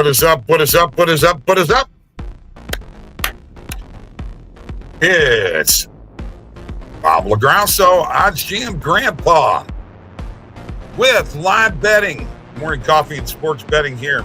What is up? What is up? What is up? What is up? It's Bob LaGrasso, OddsJam Grandpa, with live betting, morning coffee and sports betting here.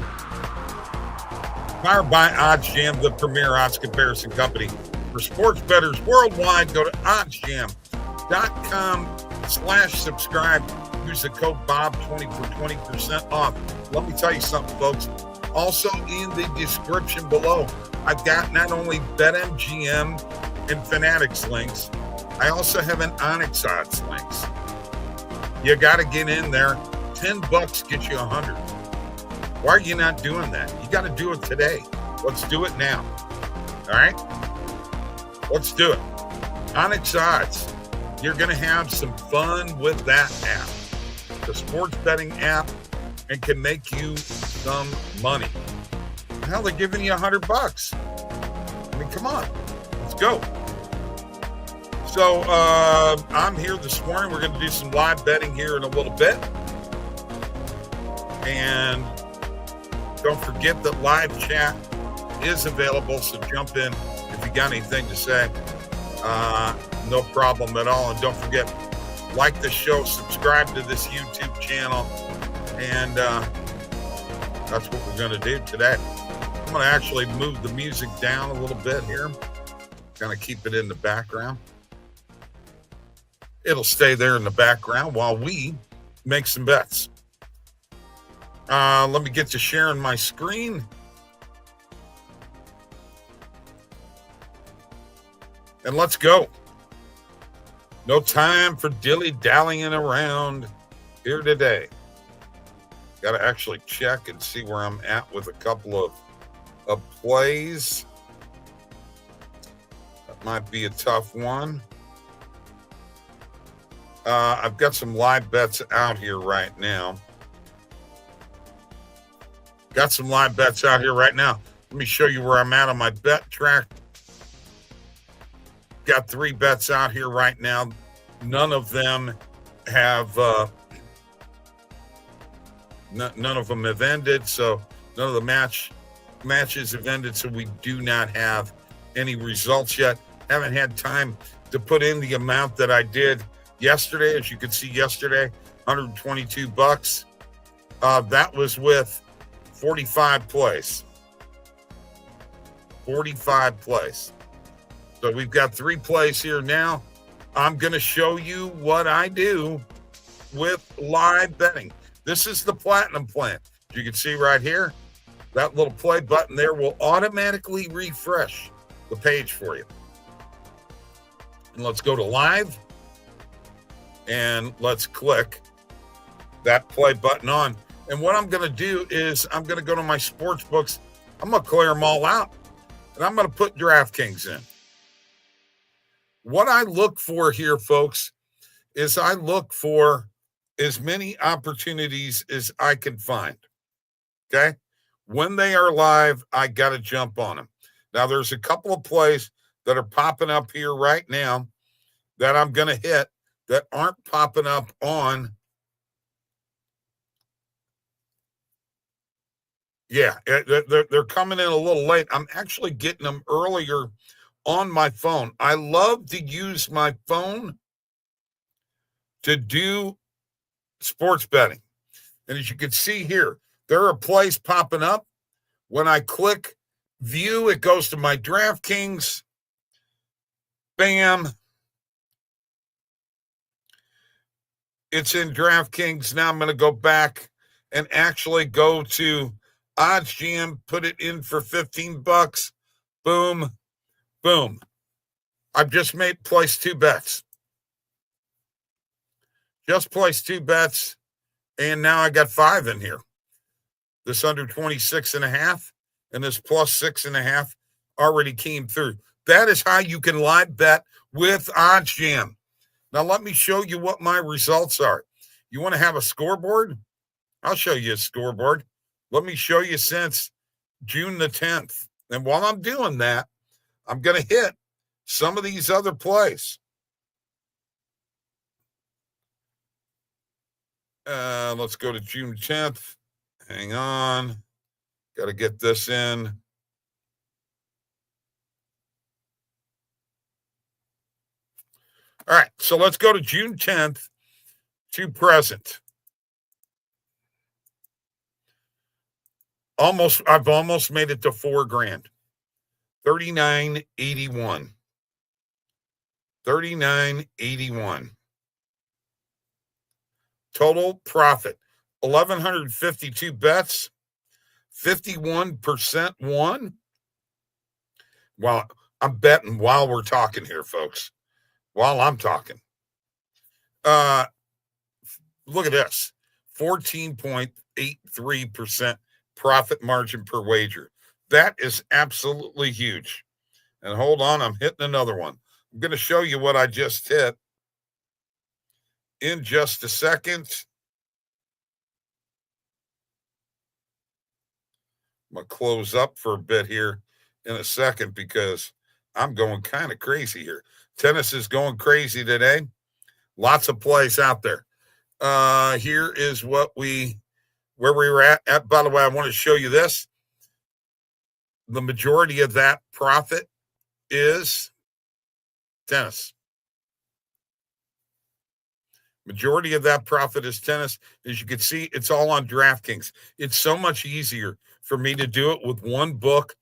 Powered by OddsJam, the premier odds comparison company for sports bettors worldwide. Go to oddsjam.com/subscribe. Use the code BOB20 for 20% off. Let me tell you something, folks. Also in the description below, I've got not only BetMGM and Fanatics links, I also have an Onyx odds links. You got to get in there. $10 gets you 100. Why are you not doing that? You got to do it today. Let's do it now. All right? Let's do it. Onyx odds. You're going to have some fun with that app. The sports betting app, and can make you some money. Hell, they're giving you $100. I mean, come on. Let's go. So I'm here this morning. We're going to do some live betting here in a little bit. And don't forget that live chat is available, so jump in if you got anything to say. No problem at all. And don't forget, like the show, subscribe to this YouTube channel, and that's what we're going to do today. I'm going to actually move the music down a little bit here, kind of keep it in the background. It'll stay there in the background while we make some bets. Let me get to sharing my screen. And let's go. No time for dilly-dallying around here today. Got to actually check and see where I'm at with a couple of plays. That might be a tough one. I've got some live bets out here right now. Let me show you where I'm at on my bet track. Got 3 bets out here right now. None of them have none of them have ended, so none of the matches have ended, so we do not have any results yet. Haven't had time to put in the amount that I did yesterday. As you can see, yesterday, $122. That was with 45 plays. 45 plays. So we've got 3 plays here now. I'm going to show you what I do with live betting. This is the platinum plan. As you can see right here, that little play button there will automatically refresh the page for you. And let's go to live. And let's click that play button on. And what I'm going to do is I'm going to go to my sports books. I'm going to clear them all out. And I'm going to put DraftKings in. What I look for here, folks, is I look for as many opportunities as I can find. Okay? When they are live, I got to jump on them. Now, there's a couple of plays that are popping up here right now that I'm going to hit that aren't popping up on. Yeah, they're coming in a little late. I'm actually getting them earlier on my phone. I love to use my phone to do sports betting. And as you can see here, there are plays popping up. When I click view, it goes to my DraftKings. Bam. It's in DraftKings. Now I'm going to go back and actually go to OddsJam, put it in for $15. Boom, boom. I've just placed 2 bets. Just placed 2 bets, and now I got 5 in here. This under 26.5 and this plus 6.5 already came through. That is how you can live bet with OddsJam. Now, let me show you what my results are. You want to have a scoreboard? I'll show you a scoreboard. Let me show you since June the 10th. And while I'm doing that, I'm going to hit some of these other plays. Let's go to June 10th. Hang on. Got to get this in. All right, so let's go to June 10th to present. I've almost made it to $4,000. 39.81. 39.81. Total profit 1,152 bets, 51% won. Well, I'm betting while we're talking here, folks. While I'm talking. Look at this. 14.83% profit margin per wager. That is absolutely huge. And hold on, I'm hitting another one. I'm going to show you what I just hit in just a second. I'm going to close up for a bit here in a second because I'm going kind of crazy here. Tennis is going crazy today. Lots of plays out there. Here is where we were at. By the way, I want to show you this. The majority of that profit is tennis. Majority of that profit is tennis. As you can see, it's all on DraftKings. It's so much easier for me to do it with one book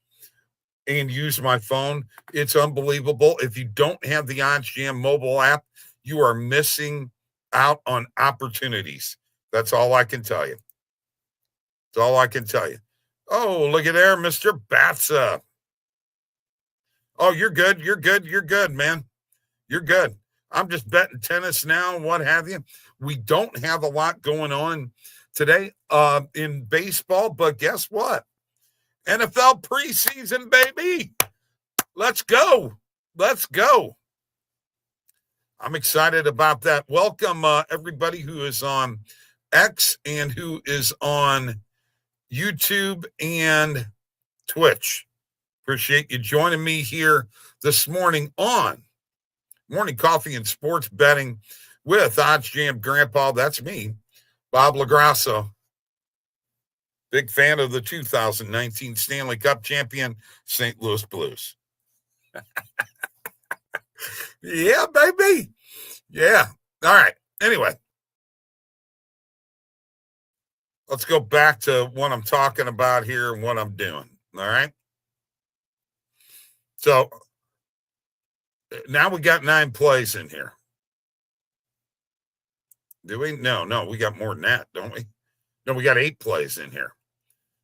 and use my phone. It's unbelievable. If you don't have the OddsJam mobile app, you are missing out on opportunities. That's all I can tell you. That's all I can tell you. Oh, look at there, Mr. Batsa. Oh, you're good. You're good. You're good, man. You're good. I'm just betting tennis now and what have you. We don't have a lot going on today in baseball, but guess what? NFL preseason, baby. Let's go. Let's go. I'm excited about that. Welcome, everybody who is on X and who is on YouTube and Twitch. Appreciate you joining me here this morning on Morning Coffee and Sports Betting with OddsJam Grandpa. That's me, Bob Lagrasso. Big fan of the 2019 Stanley Cup champion, St. Louis Blues. Yeah, baby. Yeah. All right. Anyway, let's go back to what I'm talking about here and what I'm doing. All right. So now we got 9 plays in here. Do we? No, we got more than that, don't we? No, we got 8 plays in here.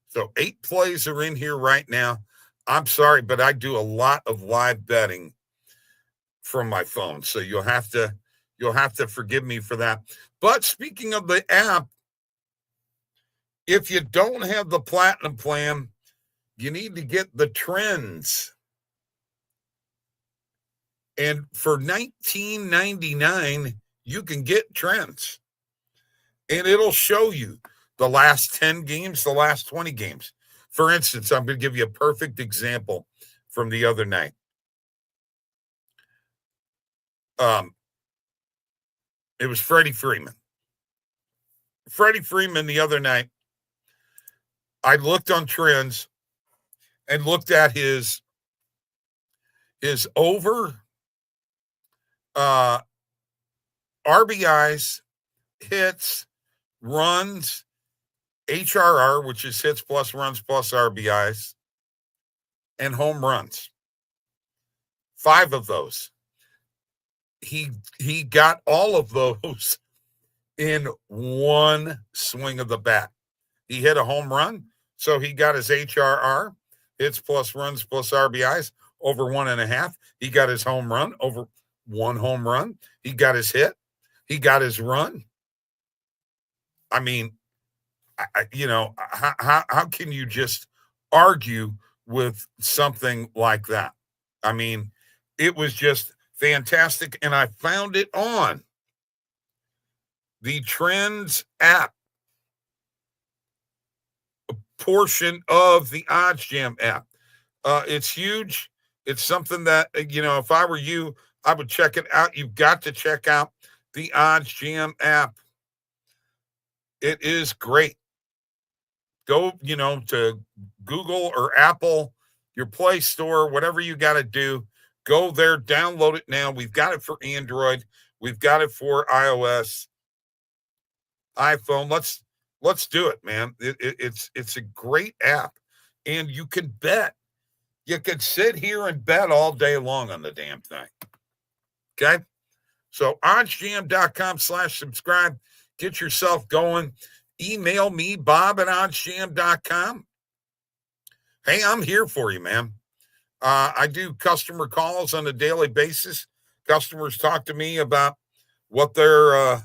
So 8 plays are in here right now. I'm sorry, but I do a lot of live betting from my phone. So you'll have to forgive me for that. But speaking of the app, if you don't have the platinum plan, you need to get the trends. And for $19.99, you can get trends. And it'll show you the last 10 games, the last 20 games. For instance, I'm going to give you a perfect example from the other night. It was Freddie Freeman. Freddie Freeman the other night, I looked on trends and looked at his over RBIs, hits, runs, HRR, which is hits plus runs plus RBIs, and home runs. 5 of those. He got all of those in one swing of the bat. He hit a home run, so he got his HRR, hits plus runs plus RBIs, over 1.5. He got his home run, over 1 home run. He got his hit. He got his run. I mean, how can you just argue with something like that? I mean, it was just fantastic, and I found it on the Trends app, a portion of the OddsJam app. It's huge. It's something that, if I were you, I would check it out. You've got to check out the OddsJam app. It is great. Go, to Google or Apple, your Play Store, whatever you got to do. Go there, download it now. We've got it for Android. We've got it for iOS, iPhone. Let's do it, man. It's a great app, and you can bet. You could sit here and bet all day long on the damn thing. Okay, so oddsjam.com/subscribe. Get yourself going. Email me, bob@oddsjam.com. Hey, I'm here for you, man. I do customer calls on a daily basis. Customers talk to me about what their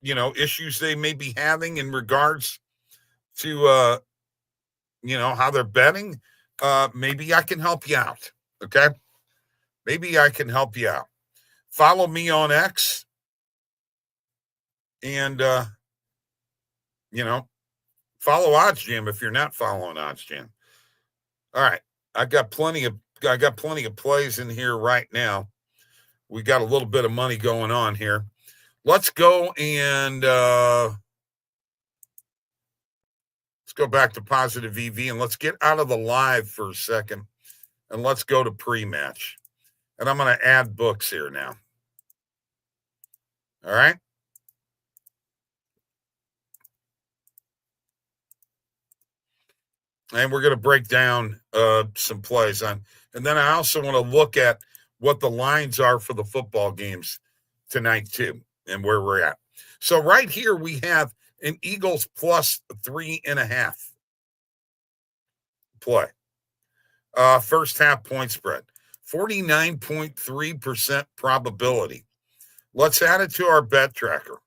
issues they may be having in regards to how they're betting. Maybe I can help you out. Okay, maybe I can help you out. Follow me on X, and follow OddsJam if you're not following OddsJam. All right, I got plenty of plays in here right now. We got a little bit of money going on here. Let's go and let's go back to positive EV, and let's get out of the live for a second, and let's go to pre-match. And I'm going to add books here now. All right. And we're going to break down some plays on, and then I also want to look at what the lines are for the football games tonight too, and where we're at. So right here we have an Eagles plus 3.5 play. First half point spread, 49.3% probability. Let's add it to our bet tracker,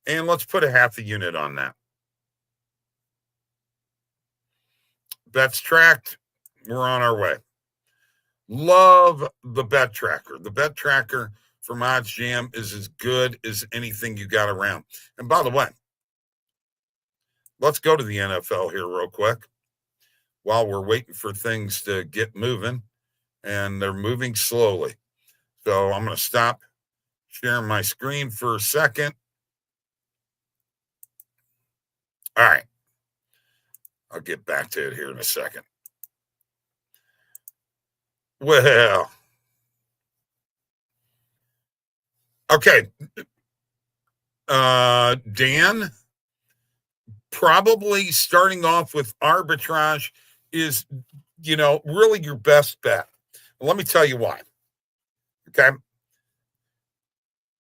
and let's put a half a unit on that. Bets tracked. We're on our way. Love the bet tracker. The bet tracker from OddsJam is as good as anything you got around. And by the way, let's go to the NFL here real quick while we're waiting for things to get moving, and they're moving slowly. So I'm going to stop sharing my screen for a second. All right. I'll get back to it here in a second. Well, okay. Dan, probably starting off with arbitrage is, really your best bet. Let me tell you why. Okay.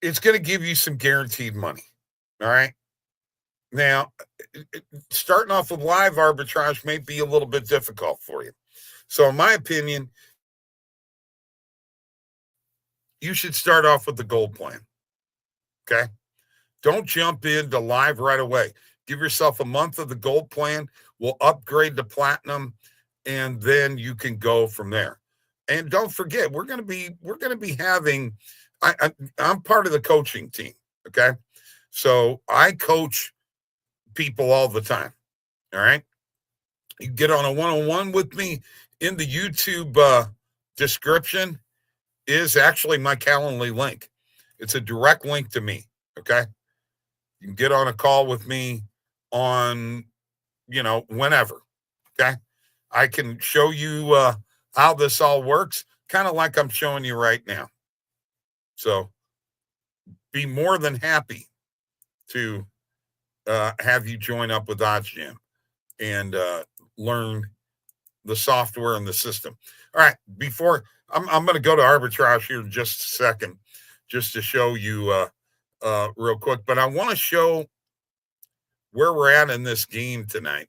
It's going to give you some guaranteed money. All right. Now, starting off with live arbitrage may be a little bit difficult for you. So, in my opinion, you should start off with the gold plan. Okay? Don't jump into live right away. Give yourself a month of the gold plan. We'll upgrade to platinum, and then you can go from there. And don't forget, we're going to be having. I'm part of the coaching team. Okay, so I coach people all the time. All right. You get on a one-on-one with me. In the YouTube description is actually my Calendly link. It's a direct link to me. Okay. You can get on a call with me on, whenever. Okay. I can show you how this all works, kind of like I'm showing you right now. So be more than happy to have you join up with OddsJam and learn the software and the system. All right, before I'm going to go to arbitrage here in just a second, just to show you real quick. But I want to show where we're at in this game tonight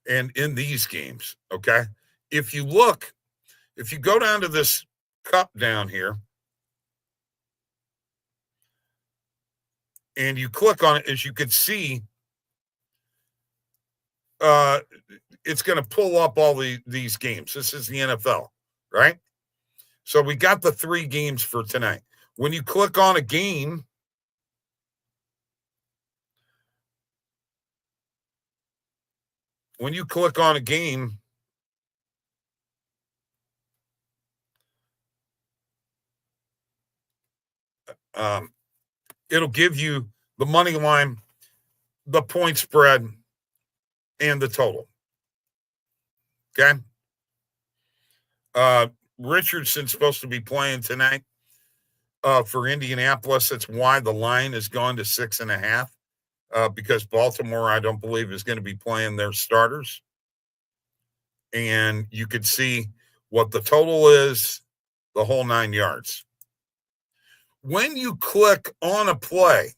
and in these games. Okay, if you go down to this cup down here, and you click on it, as you can see, it's going to pull up all these games. This is the NFL, right? So we got the 3 games for tonight. When you click on a game, it'll give you the money line, the point spread, and the total. Okay? Richardson's supposed to be playing tonight for Indianapolis. That's why the line has gone to 6.5. Because Baltimore, I don't believe, is going to be playing their starters. And you could see what the total is, the whole 9 yards. When you click on a play,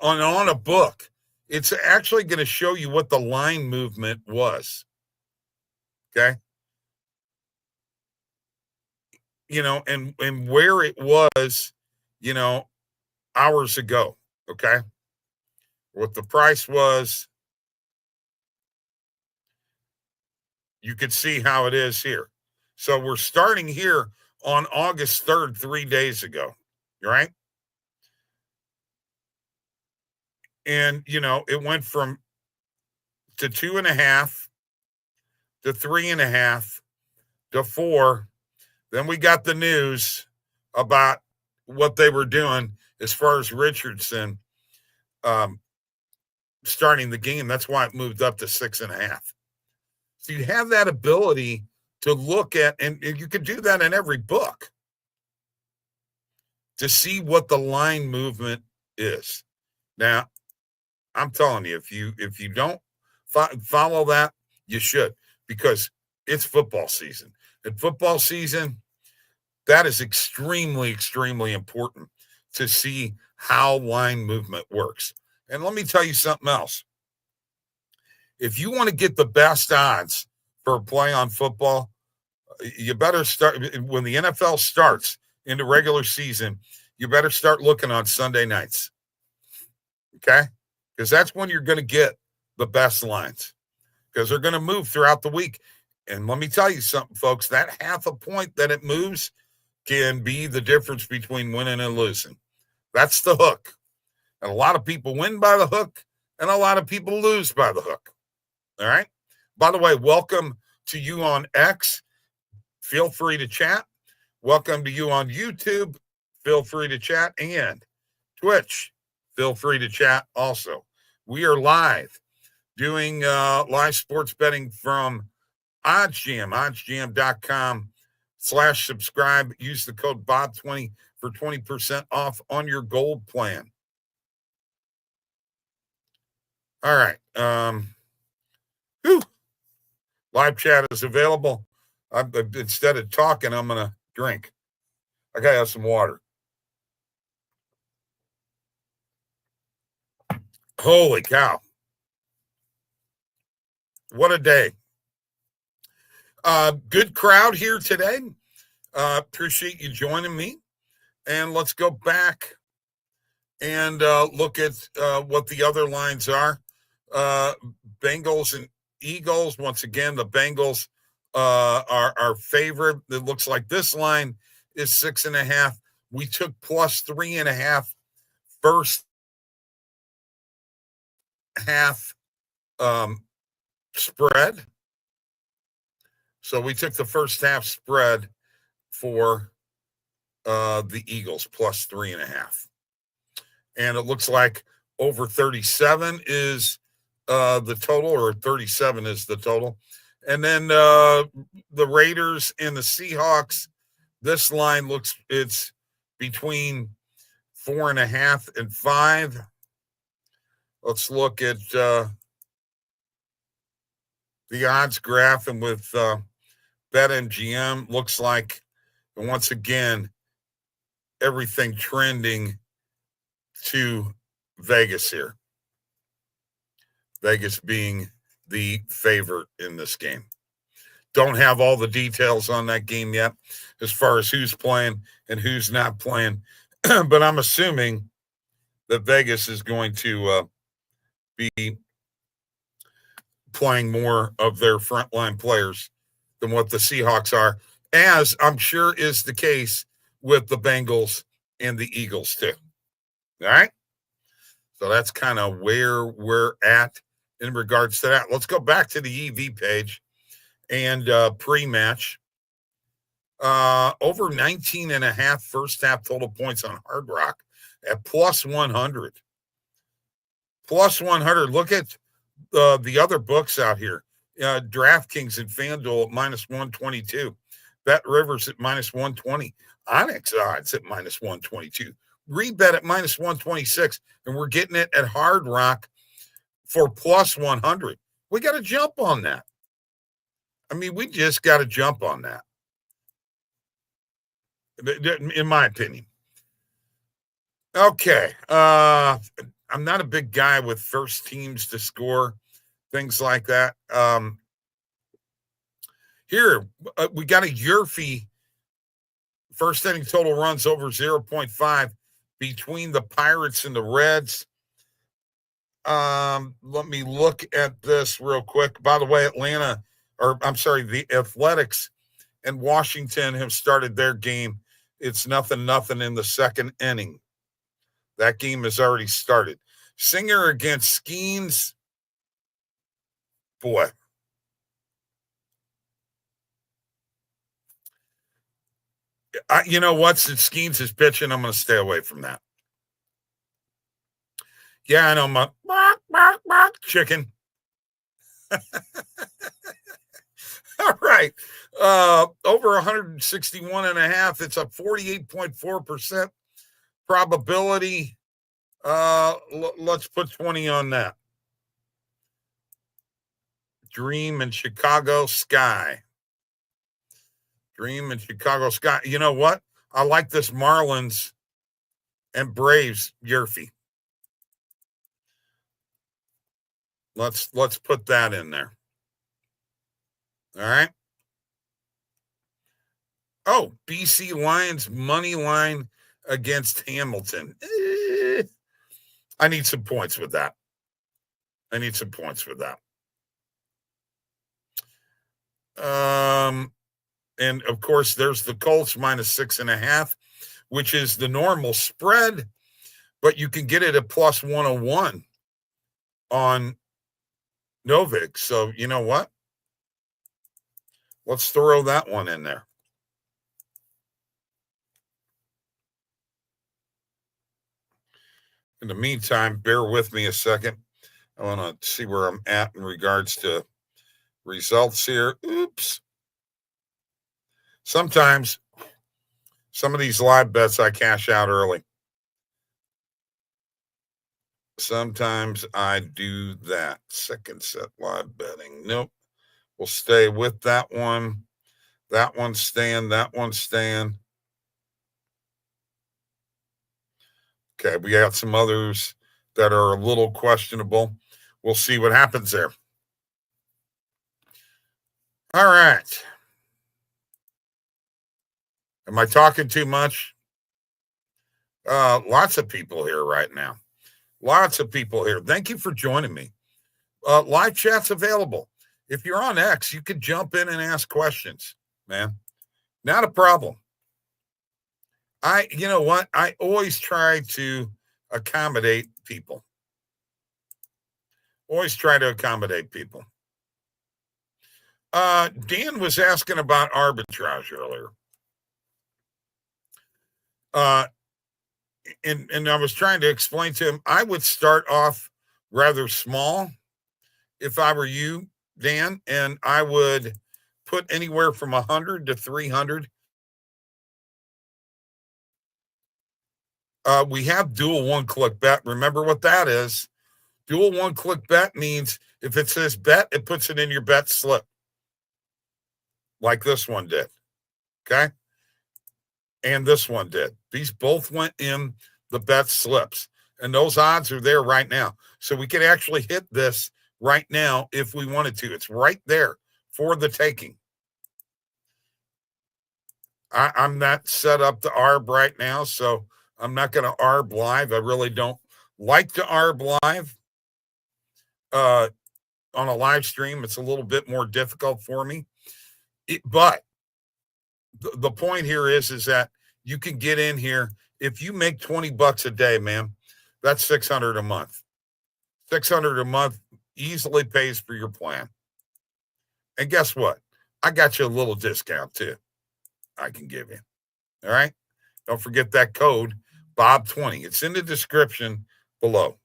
on a book, it's actually going to show you what the line movement was. Okay? And where it was, hours ago. Okay? What the price was. You could see how it is here. So we're starting here on August 3rd, 3 days ago, right? And, it went from to 2.5 to 3.5 to 4. Then we got the news about what they were doing as far as Richardson starting the game. That's why it moved up to 6.5. So you have that ability to look at, and you could do that in every book, to see what the line movement is. Now, I'm telling you, if you don't follow that, you should, because it's football season. And football season, that is extremely, extremely important to see how line movement works. And let me tell you something else. If you want to get the best odds for a play on football, you better start when the NFL starts in the regular season. You better start looking on Sunday nights. Okay? Because that's when you're going to get the best lines, because they're going to move throughout the week. And let me tell you something, folks, that half a point that it moves can be the difference between winning and losing. That's the hook. And a lot of people win by the hook, and a lot of people lose by the hook. All right? By the way, welcome to you on X. Feel free to chat. Welcome to you on YouTube. Feel free to chat. And Twitch. Feel free to chat also. We are live doing live sports betting from OddsJam, oddsjam.com/subscribe. Use the code BOB20 for 20% off on your gold plan. All right. Live chat is available. Instead of talking, I'm going to drink. I got to have some water. Holy cow. What a day. Good crowd here today. Appreciate you joining me. And let's go back and look at what the other lines are. Bengals and Eagles. Once again, the Bengals are our favorite. It looks like this line is 6.5. We took plus 3.5 first half spread. So we took the first half spread for the Eagles plus 3.5. And it looks like over 37 is the total, or 37 is the total. And then the Raiders and the Seahawks, this line it's between 4.5 and 5. Let's look at the odds graph, and with BetMGM, looks like, once again, everything trending to Vegas here. Vegas being the favorite in this game. Don't have all the details on that game yet as far as who's playing and who's not playing, but I'm assuming that Vegas is going to be playing more of their frontline players than what the Seahawks are, as I'm sure is the case with the Bengals and the Eagles too. All right? So that's kind of where we're at in regards to that. Let's go back to the EV page and pre-match. Over 19.5 first half total points on Hard Rock at plus 100. Plus 100. Look at the other books out here. DraftKings and FanDuel at minus 122. Bet Rivers at minus 120. Onyx odds at minus 122. Rebet at minus 126. And we're getting it at Hard Rock for plus 100. We got to jump on that. I mean, we just got to jump on that, in my opinion. Okay. I'm not a big guy with first teams to score, things like that. Here, we got a Yerfie first inning total runs over 0.5 between the Pirates and the Reds. Let me look at this real quick. By the way, the Athletics and Washington have started their game. It's 0-0 in the second inning. That game has already started. Singer against Skeens. Boy. You know what? Since Skeens is pitching, I'm going to stay away from that. Yeah, I know my chicken. All right. Over 161.5. It's a 48.4% probability. Let's put 20 on that. Dream and Chicago Sky. Dream and Chicago Sky. You know what? I like this Marlins and Braves Yerfie. Let's put that in there. All right. Oh, BC Lions money line against Hamilton. I need some points with that. And of course, there's the Colts minus 6.5, which is the normal spread, but you can get it at plus 101 on Novik. So you know what? Let's throw that one in there. In the meantime, bear with me a second. I want to see where I'm at in regards to results here. Oops. Sometimes some of these live bets I cash out early. Sometimes I do that. Second set live betting. Nope. We'll stay with that one. That one's staying. Okay, we got some others that are a little questionable. We'll see what happens there. All right. Am I talking too much? Lots of people here right now. Thank you for joining me. Live chat's available. If you're on X, you could jump in and ask questions, man. Not a problem. You know what? I always try to accommodate people. Dan was asking about arbitrage earlier. And I was trying to explain to him, I would start off rather small if I were you, Dan, and I would put anywhere from 100 to 300. We have dual one-click bet. Remember what that is. Dual one-click bet means if it says bet, it puts it in your bet slip. Like this one did. Okay? And this one did. These both went in the bet slips. And those odds are there right now. So we could actually hit this right now if we wanted to. It's right there for the taking. I'm not set up to ARB right now, so I'm not going to ARB live. I really don't like to ARB live. On a live stream, it's a little bit more difficult for me. But the point here is that you can get in here. If you make $20 a day, man, that's $600 a month. $600 a month easily pays for your plan. And guess what? I got you a little discount too. I can give you. All right. Don't forget that code, Bob20. It's in the description below.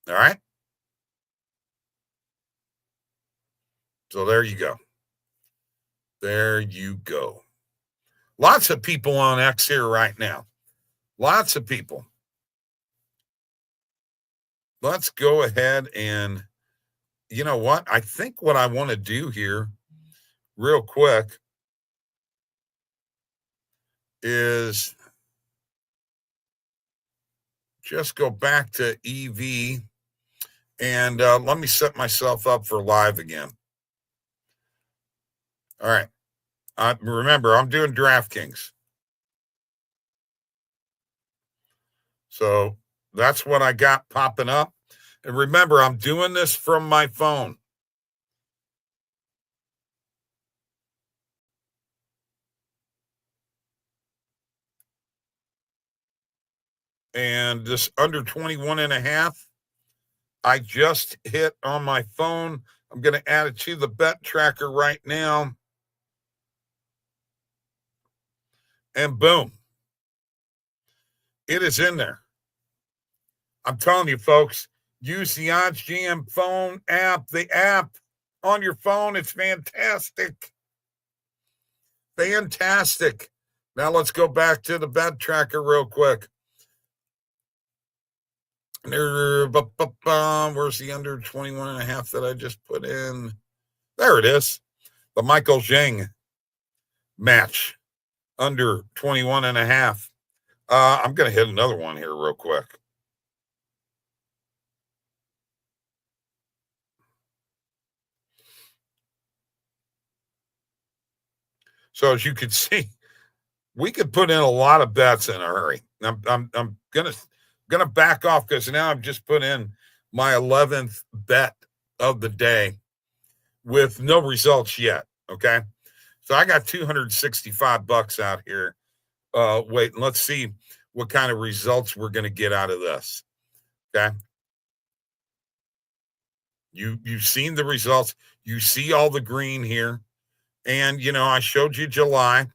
All right. So there you go. There you go. Lots of people on X here right now. Lots of people. Let's go ahead and, you know what? I think what I want to do here real quick is just go back to EV and let me set myself up for live again. All right. Remember, I'm doing DraftKings. So that's what I got popping up. And remember, I'm doing this from my phone. And this under 21 and a half, I just hit on my phone. I'm going to add it to the bet tracker right now. And boom, it is in there. I'm telling you, folks, use the OddsJam phone app, the app on your phone. It's fantastic. Fantastic. Now let's go back to the bet tracker real quick. Where's the under 21 and a half that I just put in? There it is. The Michael Zhang match under 21 and a half. I'm going to hit another one here real quick. So as you can see, we could put in a lot of bets in a hurry. I'm gonna back off because now I've just put in my 11th bet of the day with no results yet. Okay, so I got $265 out here. Wait, let's see what kind of results we're gonna get out of this. Okay, you've seen the results. You see all the green here, and I showed you July.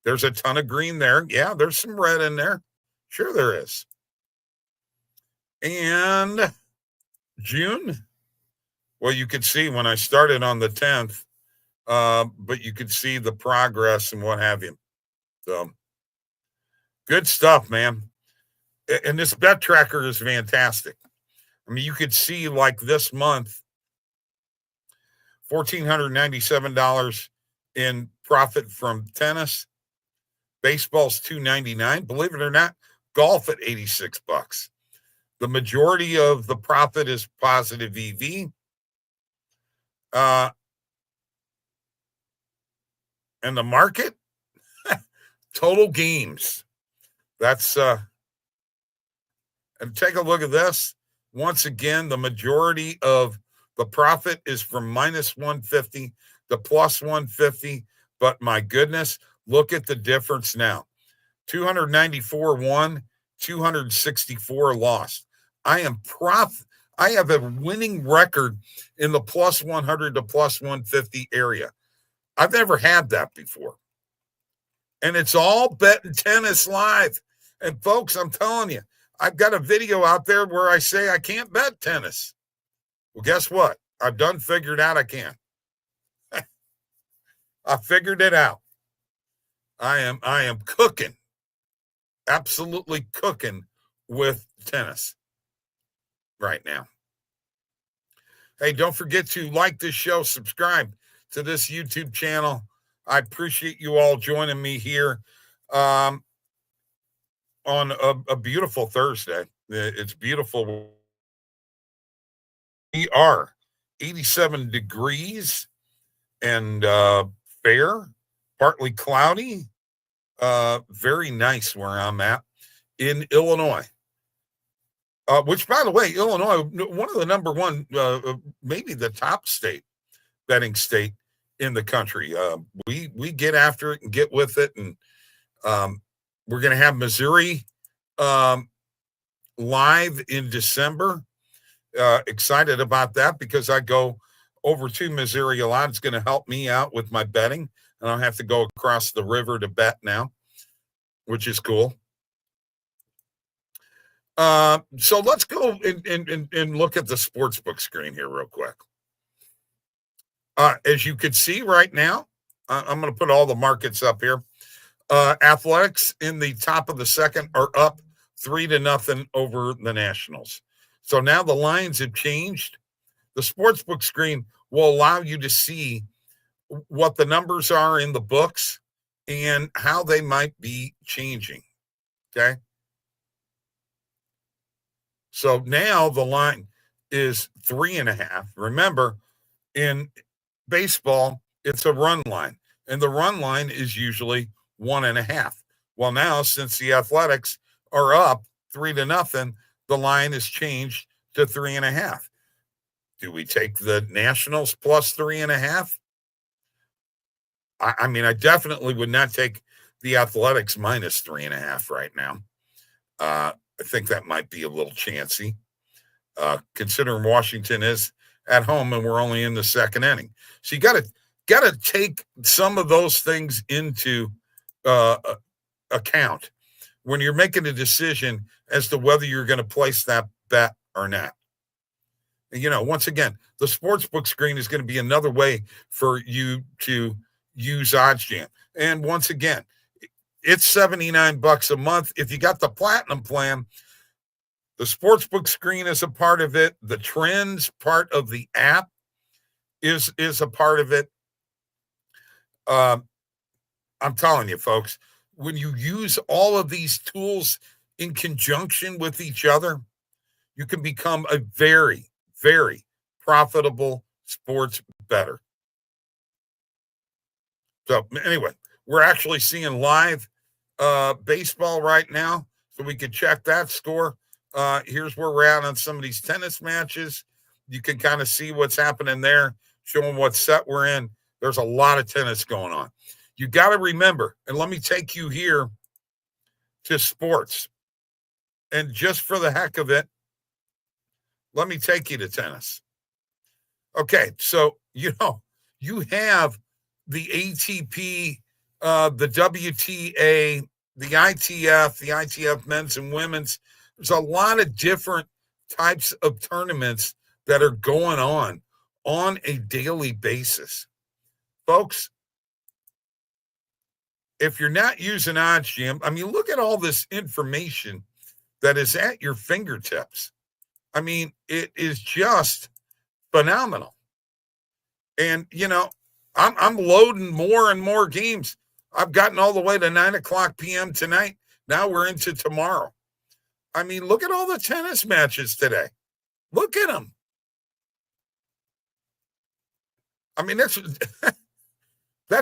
There's a ton of green there. Yeah, there's some red in there. Sure there is. And June, well, you could see when I started on the 10th, but you could see the progress and what have you. So good stuff, man. And this bet tracker is fantastic. I mean, you could see like this month, $1,497 in profit from tennis. Baseball's $299. Believe it or not, golf at $86. The majority of the profit is positive EV. And the market, total games. That's and take a look at this. Once again, the majority of the profit is from minus 150 to plus 150. But my goodness, look at the difference now. 294 won, 264 lost. I have a winning record in the plus 100 to plus 150 area. I've never had that before. And it's all betting tennis live. And folks, I'm telling you, I've got a video out there where I say I can't bet tennis. Well, guess what? I've figured out I can. I figured it out. I am cooking. Absolutely cooking with tennis right now. Hey, don't forget to like this show, subscribe to this YouTube channel. I appreciate you all joining me here on a beautiful Thursday. It's beautiful. We are 87 degrees and fair, partly cloudy. Very nice where I'm at in Illinois. Which, by the way, Illinois, one of the number one, maybe the top betting state in the country. We get after it and get with it, and we're going to have Missouri live in December. Excited about that because I go over to Missouri a lot. It's going to help me out with my betting. I don't have to go across the river to bet now, which is cool. So let's go and look at the sportsbook screen here real quick. As you can see right now, I'm going to put all the markets up here. Athletics in the top of the second are up 3-0 over the Nationals. So now the lines have changed. The sportsbook screen will allow you to see what the numbers are in the books and how they might be changing. Okay. So now the line is 3.5. Remember, in baseball, it's a run line, and the run line is usually 1.5. Well, now since the Athletics are up 3-0, the line is changed to 3.5. Do we take the Nationals plus 3.5? I mean, I definitely would not take the Athletics minus 3.5 right now. I think that might be a little chancy, considering Washington is at home and we're only in the second inning. So you got to take some of those things into account when you're making a decision as to whether you're going to place that bet or not. You know, once again, the sportsbook screen is going to be another way for you to use OddsJam. And once again, it's $79 a month. If you got the platinum plan, the sportsbook screen is a part of it. The trends part of the app is a part of it. I'm telling you, folks, when you use all of these tools in conjunction with each other, you can become a very, very profitable sports bettor. So anyway, we're actually seeing live baseball right now, so we can check that score. Here's where we're at on some of these tennis matches. You can kind of see what's happening there, showing what set we're in. There's a lot of tennis going on. You got to remember, and let me take you here to sports. And just for the heck of it, let me take you to tennis. Okay, so, you have the ATP, the WTA, the ITF men's and women's. There's a lot of different types of tournaments that are going on a daily basis. Folks, if you're not using OddsJam, I mean, look at all this information that is at your fingertips. I mean, it is just phenomenal. And, I'm loading more and more games. I've gotten all the way to 9:00 p.m. tonight. Now we're into tomorrow. I mean, look at all the tennis matches today. Look at them. I mean, that's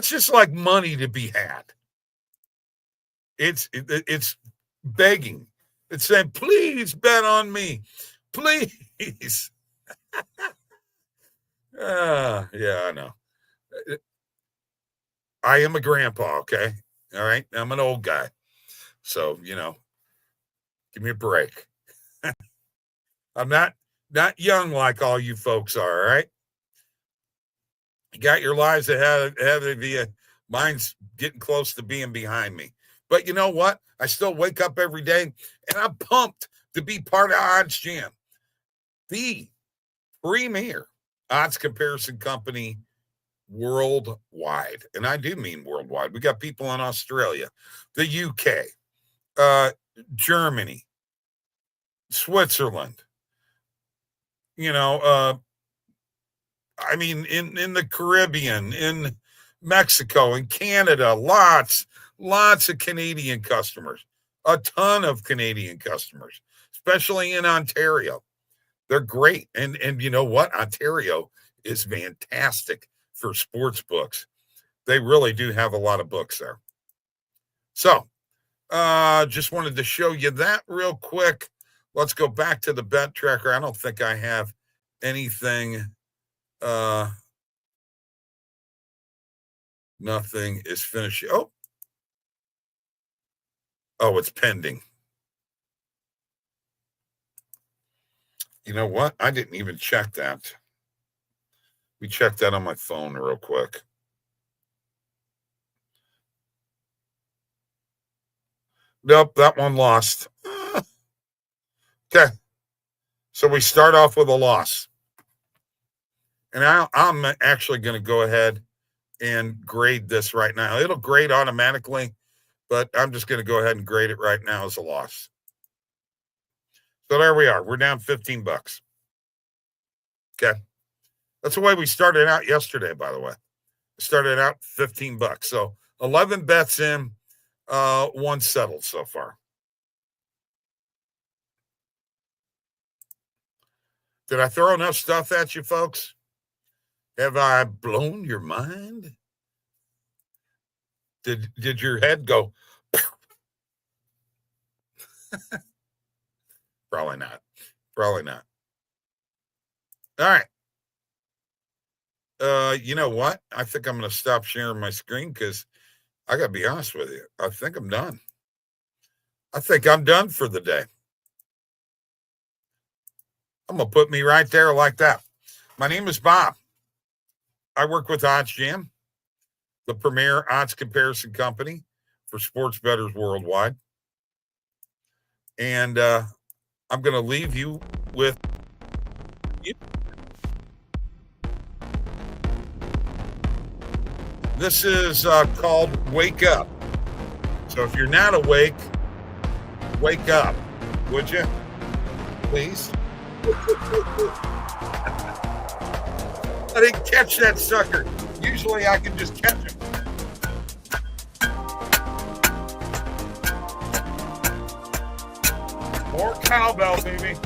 just like money to be had. It's begging. It's saying, please bet on me. Please. Yeah, I know. I am a grandpa, okay? All right? I'm an old guy. So, give me a break. I'm not young like all you folks are, all right? You got your lives ahead of you. Mine's getting close to being behind me. But you know what? I still wake up every day, and I'm pumped to be part of OddsJam, the premier odds comparison company worldwide. And I do mean worldwide. We got people in Australia, the UK, Germany, Switzerland, I mean, in the Caribbean, in Mexico, in Canada, lots of Canadian customers, a ton of Canadian customers, especially in Ontario. They're great. And you know what? Ontario is fantastic for sports books. They really do have a lot of books there. So, just wanted to show you that real quick. Let's go back to the bet tracker. I don't think I have anything. Nothing is finished. Oh, it's pending. You know what? I didn't even check that. We checked that on my phone real quick. Nope, that one lost. Okay. So we start off with a loss. And I'm actually going to go ahead and grade this right now. It'll grade automatically, but I'm just going to go ahead and grade it right now as a loss. So there we are. We're down $15. Okay. That's the way we started out yesterday, by the way. Started out $15. So 11 bets in, one settled so far. Did I throw enough stuff at you, folks? Have I blown your mind? Did your head go? Probably not. Probably not. All right. You know what? I think I'm going to stop sharing my screen because I got to be honest with you. I think I'm done. I think I'm done for the day. I'm going to put me right there like that. My name is Bob. I work with OddsJam, the premier odds comparison company for sports bettors worldwide. And I'm going to leave you with you. This is called Wake Up. So if you're not awake, wake up, would you? Please. I didn't catch that sucker. Usually I can just catch him. More cowbell, baby.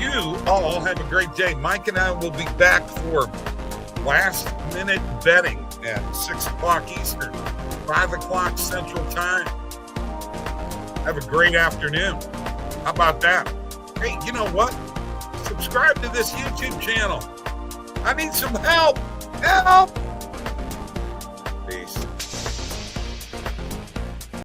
You all have a great day. Mike and I will be back for last minute betting at 6 o'clock Eastern, 5 o'clock Central Time. Have a great afternoon. How about that? Hey, you know what? Subscribe to this YouTube channel. I need some help. Help!